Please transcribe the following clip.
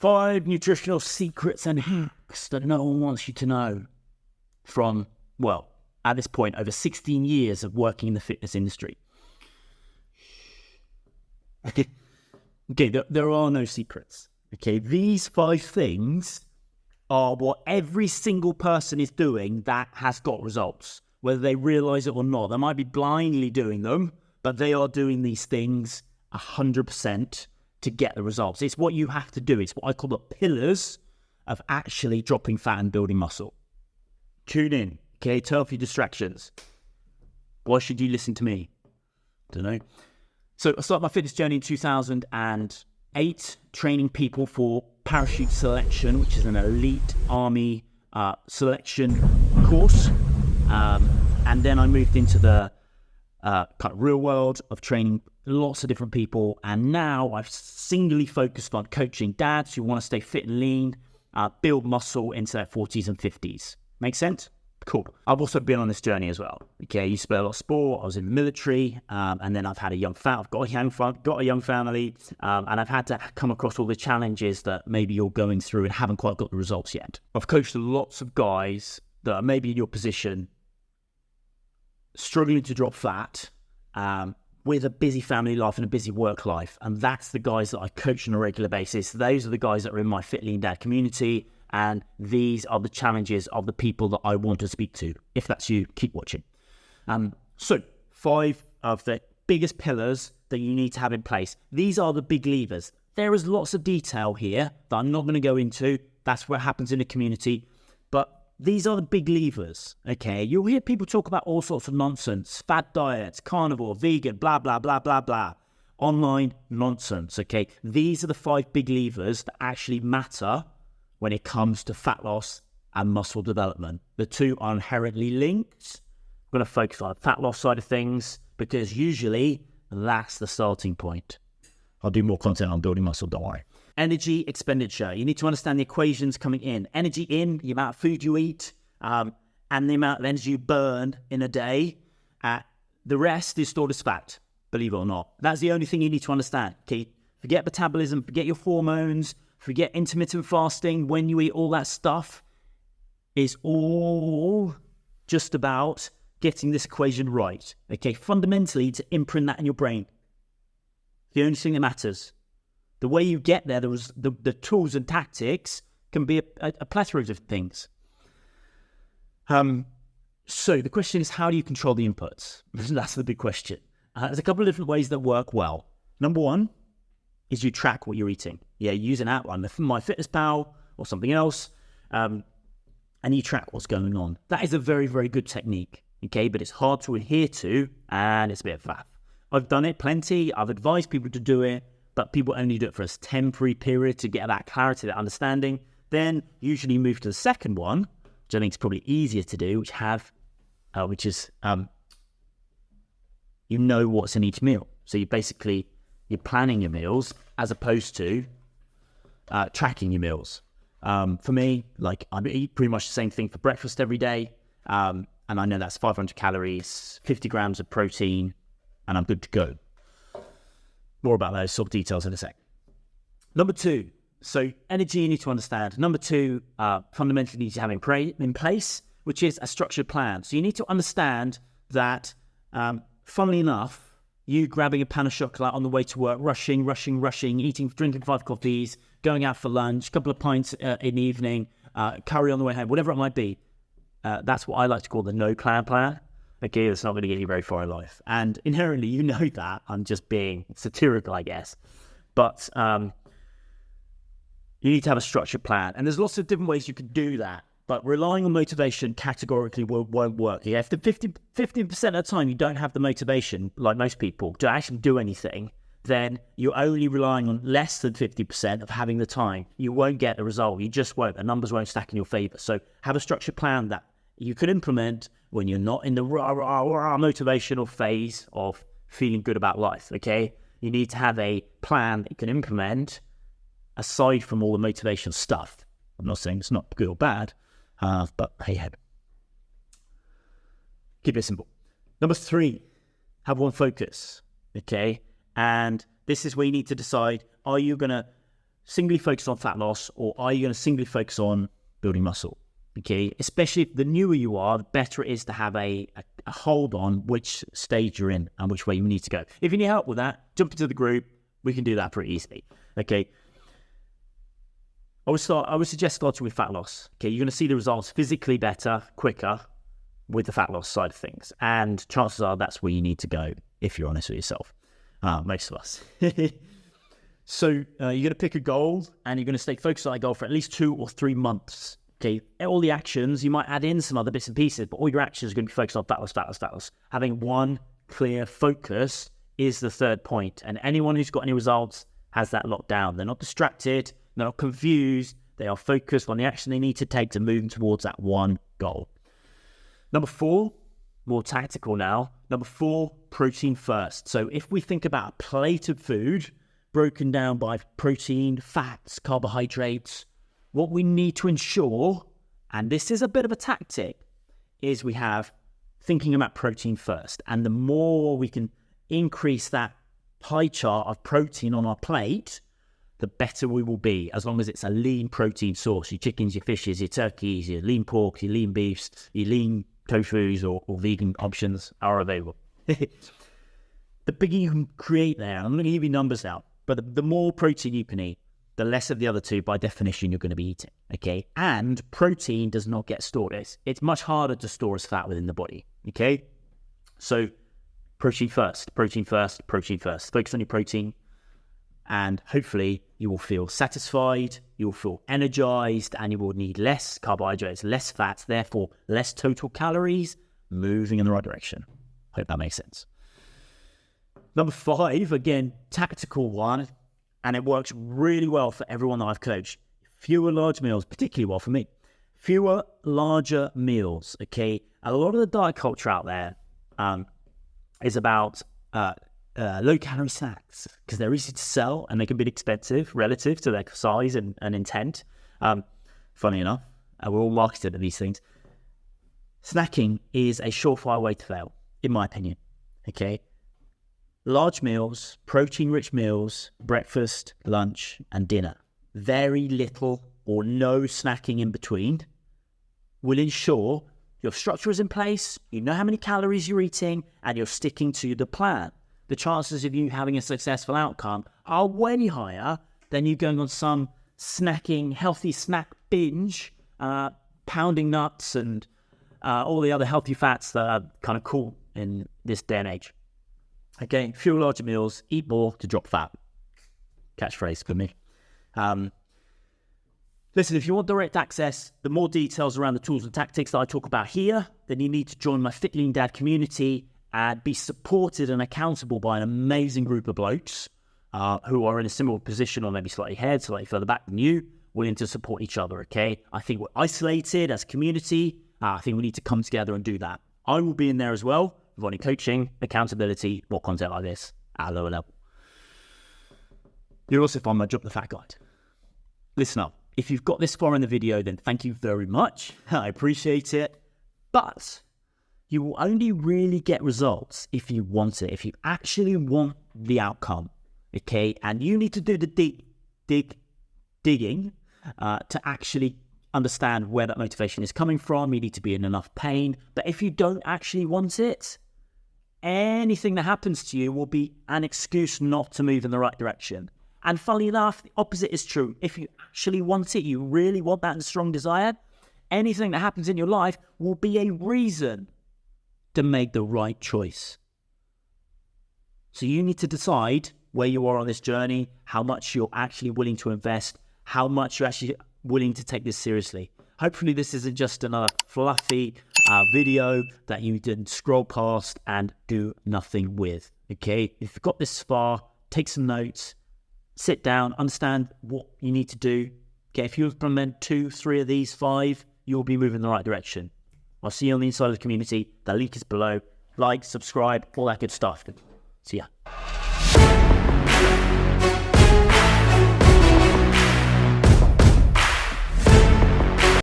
5 nutritional secrets and hacks that no one wants you to know from, well, at this point, over 16 years of working in the fitness industry. Okay, there are no secrets. Okay, these 5 things are what every single person is doing that has got results, whether they realize it or not. They might be blindly doing them, but they are doing these things 100% to get the results. It's what you have to do. It's what I call the pillars of actually dropping fat and building muscle. Tune in, okay? Turn off your distractions. Why should you listen to me? Don't know. So I started my fitness journey in 2008, training people for parachute selection, which is an elite army selection course. And then I moved into the kind of real world of training lots of different people. And now I've singly focused on coaching dads who want to stay fit and lean, build muscle into their 40s and 50s. Make sense? Cool. I've also been on this journey as well. Okay, I used to play a lot of sport. I was in the military, and then I've had a young family. I've got a young family, and I've had to come across all the challenges that maybe you're going through and haven't quite got the results yet. I've coached lots of guys that are maybe in your position, struggling to drop fat, with a busy family life and a busy work life. And that's the guys that I coach on a regular basis. Those are the guys that are in my Fit Lean Dad community. And these are the challenges of the people that I want to speak to. If that's you, keep watching. So 5 of the biggest pillars that you need to have in place. These are the big levers. There is lots of detail here that I'm not going to go into. That's what happens in the community. But these are the big levers, okay? You'll hear people talk about all sorts of nonsense. Fad diets, carnivore, vegan, blah, blah, blah, blah, blah. Online nonsense, okay? These are the 5 big levers that actually matter when it comes to fat loss and muscle development. The 2 are inherently linked. I'm going to focus on the fat loss side of things because usually that's the starting point. I'll do more content on building muscle, don't worry. Energy expenditure. You need to understand the equations coming in. Energy in, the amount of food you eat, and the amount of energy you burn in a day. The rest is stored as fat, believe it or not. That's the only thing you need to understand. Okay, forget metabolism, forget your hormones, forget intermittent fasting, when you eat, all that stuff is all just about getting this equation right. Okay, fundamentally to imprint that in your brain. The only thing that matters. The way you get there, the tools and tactics can be a plethora of different things. So the question is, how do you control the inputs? That's the big question. There's a couple of different ways that work well. Number 1 is you track what you're eating. Yeah, you use an app like MyFitnessPal or something else, and you track what's going on. That is a very, very good technique, okay? But it's hard to adhere to, and it's a bit of faff. I've done it plenty. I've advised people to do it, but people only do it for a temporary period to get that clarity, that understanding. Then usually move to the second one, which I think is probably easier to do, which is you know what's in each meal. So you're planning your meals as opposed to tracking your meals. For me, like I eat pretty much the same thing for breakfast every day, and I know that's 500 calories, 50 grams of protein, and I'm good to go. More about those sort of details in a sec. Number 2, so energy you need to understand. Number 2, fundamentally you need to have in place, which is a structured plan. So you need to understand that, funnily enough, you grabbing a pan of chocolate on the way to work, rushing, drinking 5 coffees, going out for lunch, a couple of pints in the evening, curry on the way home, whatever it might be. That's what I like to call the no plan. Okay, that's not going to get you very far in life. And inherently, you know that. I'm just being satirical, I guess. But you need to have a structured plan. And there's lots of different ways you can do that. But relying on motivation categorically won't work. Yeah, if the 15% of the time you don't have the motivation, like most people, to actually do anything, then you're only relying on less than 50% of having the time. You won't get the result. You just won't. The numbers won't stack in your favor. So have a structured plan that you can implement when you're not in the motivational phase of feeling good about life, okay? You need to have a plan that you can implement aside from all the motivational stuff. I'm not saying it's not good or bad, but hey, keep it simple. Number 3, have one focus, okay? And this is where you need to decide, are you going to singly focus on fat loss, or are you going to singly focus on building muscle? Okay, especially if the newer you are, the better it is to have a hold on which stage you're in and which way you need to go. If you need help with that, jump into the group. We can do that pretty easily. Okay. I would suggest starting with fat loss. Okay, you're going to see the results physically better, quicker with the fat loss side of things. And chances are that's where you need to go if you're honest with yourself. Most of us. So you're going to pick a goal and you're going to stay focused on that goal for at least 2 or 3 months. Okay, all the actions, you might add in some other bits and pieces, but all your actions are going to be focused on fat loss, fat loss, fat loss. Having one clear focus is the third point. And anyone who's got any results has that locked down. They're not distracted. They're not confused. They are focused on the action they need to take to move towards that one goal. Number 4, more tactical now. Number 4, protein first. So if we think about a plate of food broken down by protein, fats, carbohydrates, what we need to ensure, and this is a bit of a tactic, is we have thinking about protein first. And the more we can increase that pie chart of protein on our plate, the better we will be, as long as it's a lean protein source. Your chickens, your fishes, your turkeys, your lean pork, your lean beefs, your lean tofus or vegan options are available. The bigger you can create there, I'm going to give you numbers out, but the more protein you can eat, the less of the other two, by definition, you're going to be eating, okay? And protein does not get stored. It's much harder to store as fat within the body, okay? So protein first, protein first, protein first. Focus on your protein, and hopefully you will feel satisfied, you will feel energized, and you will need less carbohydrates, less fats, therefore less total calories, moving in the right direction. Hope that makes sense. Number 5, again, tactical one, and it works really well for everyone that I've coached. Fewer large meals, particularly well for me. Fewer larger meals, okay? A lot of the diet culture out there is about low-calorie snacks because they're easy to sell and they can be expensive relative to their size and intent. Funny enough, we're all marketed at these things. Snacking is a surefire way to fail, in my opinion, okay? Large meals, protein-rich meals, breakfast, lunch, and dinner. Very little or no snacking in between will ensure your structure is in place, you know how many calories you're eating, and you're sticking to the plan. The chances of you having a successful outcome are way higher than you going on some snacking, healthy snack binge, pounding nuts and all the other healthy fats that are kind of cool in this day and age. Again, fewer larger meals, eat more to drop fat. Catchphrase for me. Listen, if you want direct access, the more details around the tools and tactics that I talk about here, then you need to join my Fit Lean Dad community and be supported and accountable by an amazing group of blokes who are in a similar position or maybe slightly ahead, slightly further back than you, willing to support each other, okay? I think we're isolated as a community. I think we need to come together and do that. I will be in there as well, providing coaching, accountability, more content like this at a lower level. You'll also find my Drop the Fat guide. Listen up. If you've got this far in the video, then thank you very much. I appreciate it. But you will only really get results if you want it, if you actually want the outcome, okay? And you need to do the digging to actually understand where that motivation is coming from. You need to be in enough pain. But if you don't actually want it, anything that happens to you will be an excuse not to move in the right direction. And funnily enough, the opposite is true. If you actually want it, you really want that strong desire, anything that happens in your life will be a reason to make the right choice. So you need to decide where you are on this journey, how much you're actually willing to invest, how much you're actually willing to take this seriously. Hopefully this isn't just another fluffy video that you can scroll past and do nothing with, okay? If you've got this far, take some notes, sit down, understand what you need to do. Okay, if you implement 2, 3 of these, 5, you'll be moving in the right direction. I'll see you on the inside of the community. The link is below. Like, subscribe, all that good stuff. See ya.